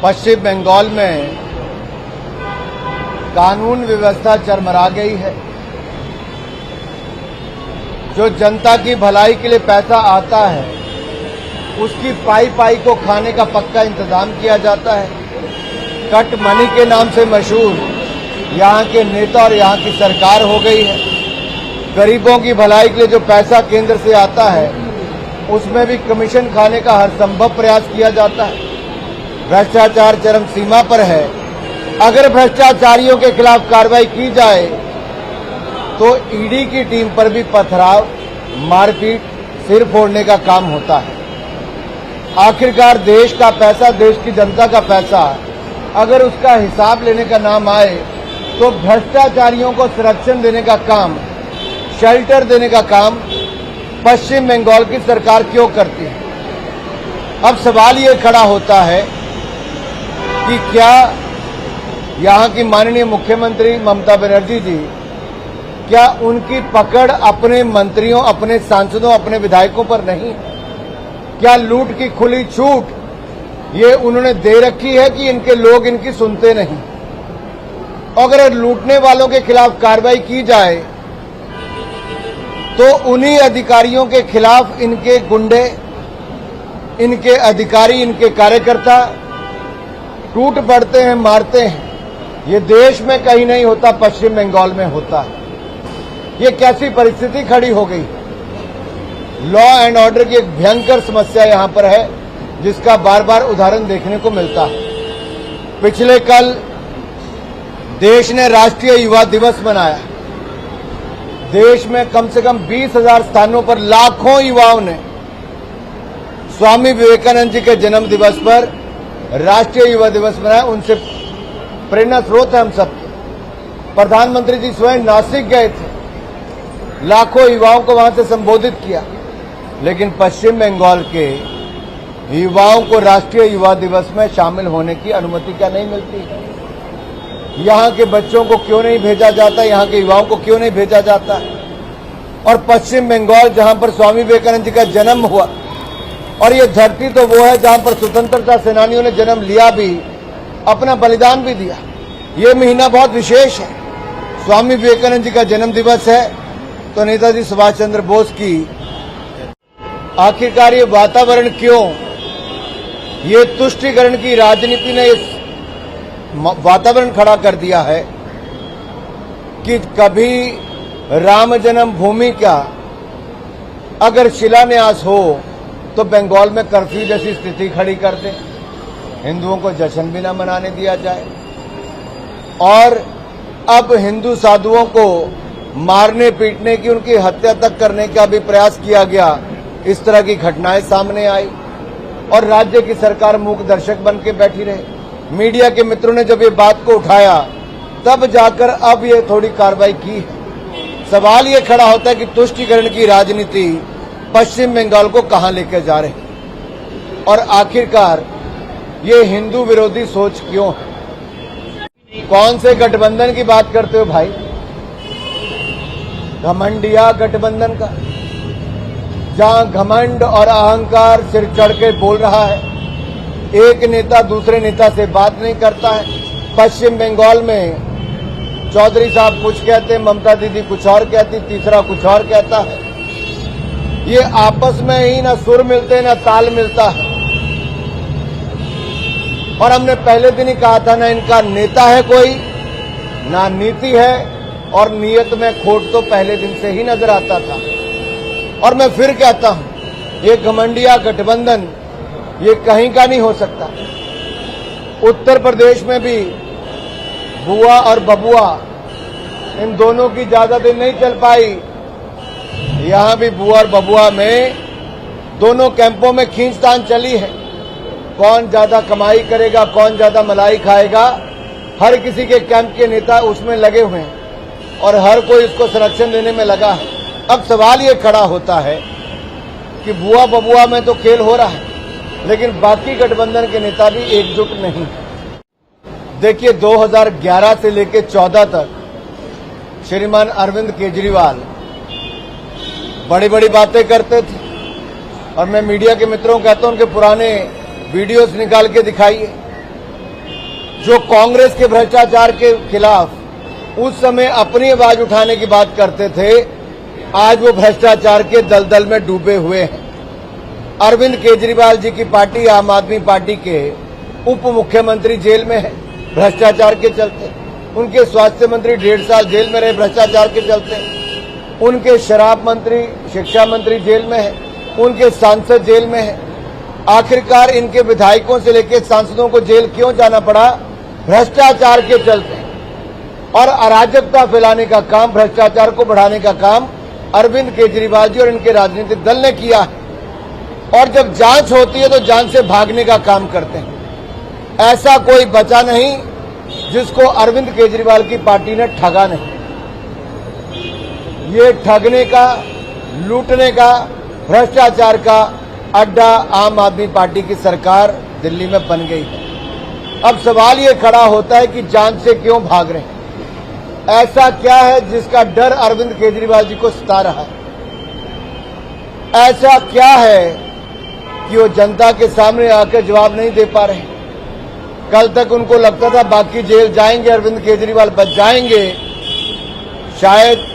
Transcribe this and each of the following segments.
पश्चिम बंगाल में कानून व्यवस्था चरमरा गई है। जो जनता की भलाई के लिए पैसा आता है उसकी पाई पाई को खाने का पक्का इंतजाम किया जाता है। कट मनी के नाम से मशहूर यहाँ के नेता और यहाँ की सरकार हो गई है। गरीबों की भलाई के लिए जो पैसा केंद्र से आता है उसमें भी कमीशन खाने का हर संभव प्रयास किया जाता है। भ्रष्टाचार चरम सीमा पर है। अगर भ्रष्टाचारियों के खिलाफ कार्रवाई की जाए तो ईडी की टीम पर भी पथराव, मारपीट, सिर फोड़ने का काम होता है। आखिरकार देश का पैसा, देश की जनता का पैसा अगर उसका हिसाब लेने का नाम आए तो भ्रष्टाचारियों को संरक्षण देने का काम, शेल्टर देने का काम पश्चिम बंगाल की सरकार क्यों करती है। अब सवाल ये खड़ा होता है कि क्या यहाँ की माननीय मुख्यमंत्री ममता बनर्जी जी, क्या उनकी पकड़ अपने मंत्रियों, अपने सांसदों, अपने विधायकों पर नहीं? क्या लूट की खुली छूट ये उन्होंने दे रखी है कि इनके लोग इनकी सुनते नहीं? अगर लूटने वालों के खिलाफ कार्रवाई की जाए तो उन्हीं अधिकारियों के खिलाफ इनके गुंडे, इनके अधिकारी, इनके कार्यकर्ता टूट पड़ते हैं, मारते हैं। ये देश में कहीं नहीं होता, पश्चिम बंगाल में होता है। ये कैसी परिस्थिति खड़ी हो गई? लॉ एंड ऑर्डर की एक भयंकर समस्या यहां पर है जिसका बार बार उदाहरण देखने को मिलता है। पिछले कल देश ने राष्ट्रीय युवा दिवस मनाया। देश में कम से कम 20,000 स्थानों पर लाखों युवाओं ने स्वामी विवेकानंद जी के जन्म दिवस पर राष्ट्रीय युवा दिवस मनाया। उनसे प्रेरणा स्रोत है हम सबके। प्रधानमंत्री जी स्वयं नासिक गए थे, लाखों युवाओं को वहां से संबोधित किया। लेकिन पश्चिम बंगाल के युवाओं को राष्ट्रीय युवा दिवस में शामिल होने की अनुमति क्या नहीं मिलती? यहाँ के बच्चों को क्यों नहीं भेजा जाता? यहाँ के युवाओं को क्यों नहीं भेजा जाता? और पश्चिम बंगाल जहां पर स्वामी विवेकानंद जी का जन्म हुआ, और ये धरती तो वो है जहां पर स्वतंत्रता सेनानियों ने जन्म लिया भी, अपना बलिदान भी दिया। ये महीना बहुत विशेष है। स्वामी विवेकानंद जी का जन्म दिवस है तो नेताजी सुभाष चंद्र बोस की। आखिरकार ये वातावरण क्यों? ये तुष्टीकरण की राजनीति ने इस वातावरण खड़ा कर दिया है कि कभी राम जन्मभूमि का अगर शिलान्यास हो तो बंगाल में कर्फ्यू जैसी स्थिति खड़ी कर दे, हिंदुओं को जश्न भी न मनाने दिया जाए। और अब हिंदू साधुओं को मारने पीटने की, उनकी हत्या तक करने का भी प्रयास किया गया। इस तरह की घटनाएं सामने आई और राज्य की सरकार मूक दर्शक बन के बैठी रही। मीडिया के मित्रों ने जब ये बात को उठाया तब जाकर अब ये थोड़ी कार्रवाई की है। सवाल ये खड़ा होता है कि तुष्टीकरण की राजनीति पश्चिम बंगाल को कहां लेकर जा रही है और आखिरकार ये हिंदू विरोधी सोच क्यों है? कौन से गठबंधन की बात करते हो भाई? घमंडिया गठबंधन का, जहां घमंड और अहंकार सिर चढ़ के बोल रहा है। एक नेता दूसरे नेता से बात नहीं करता है। पश्चिम बंगाल में चौधरी साहब कुछ कहते, ममता दीदी कुछ और कहती, तीसरा कुछ और कहता है। ये आपस में ही ना सुर मिलते ना ताल मिलता है। और हमने पहले दिन ही कहा था, ना इनका नेता है कोई, ना नीति है, और नीयत में खोट तो पहले दिन से ही नजर आता था। और मैं फिर कहता हूं, ये घमंडिया गठबंधन ये कहीं का नहीं हो सकता। उत्तर प्रदेश में भी बुआ और बबुआ, इन दोनों की ज्यादा दिन नहीं चल पाई। यहां भी बुआ और बबुआ में दोनों कैंपों में खींचतान चली है। कौन ज्यादा कमाई करेगा, कौन ज्यादा मलाई खाएगा, हर किसी के कैंप के नेता उसमें लगे हुए हैं और हर कोई इसको संरक्षण देने में लगा है। अब सवाल ये खड़ा होता है कि बुआ बबुआ में तो खेल हो रहा है, लेकिन बाकी गठबंधन के नेता भी एकजुट नहीं। देखिए, 2011 से लेकर 14 तक श्रीमान अरविंद केजरीवाल बड़ी बड़ी बातें करते थे और मैं मीडिया के मित्रों को कहता हूं उनके पुराने वीडियोस निकाल के दिखाइए। जो कांग्रेस के भ्रष्टाचार के खिलाफ उस समय अपनी आवाज उठाने की बात करते थे, आज वो भ्रष्टाचार के दलदल में डूबे हुए हैं। अरविंद केजरीवाल जी की पार्टी आम आदमी पार्टी के उप मुख्यमंत्री जेल में है भ्रष्टाचार के चलते। उनके स्वास्थ्य मंत्री 1.5 साल जेल में रहे भ्रष्टाचार के चलते। उनके शराब मंत्री, शिक्षा मंत्री जेल में है। उनके सांसद जेल में है। आखिरकार इनके विधायकों से लेकर सांसदों को जेल क्यों जाना पड़ा? भ्रष्टाचार के चलते। और अराजकता फैलाने का काम, भ्रष्टाचार को बढ़ाने का काम अरविंद केजरीवाल जी और इनके राजनीतिक दल ने किया है। और जब जांच होती है तो जांच से भागने का काम करते हैं। ऐसा कोई बचा नहीं जिसको अरविंद केजरीवाल की पार्टी ने ठगा नहीं। ये ठगने का, लूटने का, भ्रष्टाचार का अड्डा आम आदमी पार्टी की सरकार दिल्ली में बन गई है। अब सवाल ये खड़ा होता है कि जांच से क्यों भाग रहे हैं? ऐसा क्या है जिसका डर अरविंद केजरीवाल जी को सता रहा है? ऐसा क्या है कि वो जनता के सामने आकर जवाब नहीं दे पा रहे? कल तक उनको लगता था बाकी जेल जाएंगे, अरविंद केजरीवाल बच जाएंगे। शायद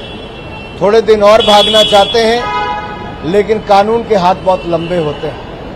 थोड़े दिन और भागना चाहते हैं, लेकिन कानून के हाथ बहुत लंबे होते हैं।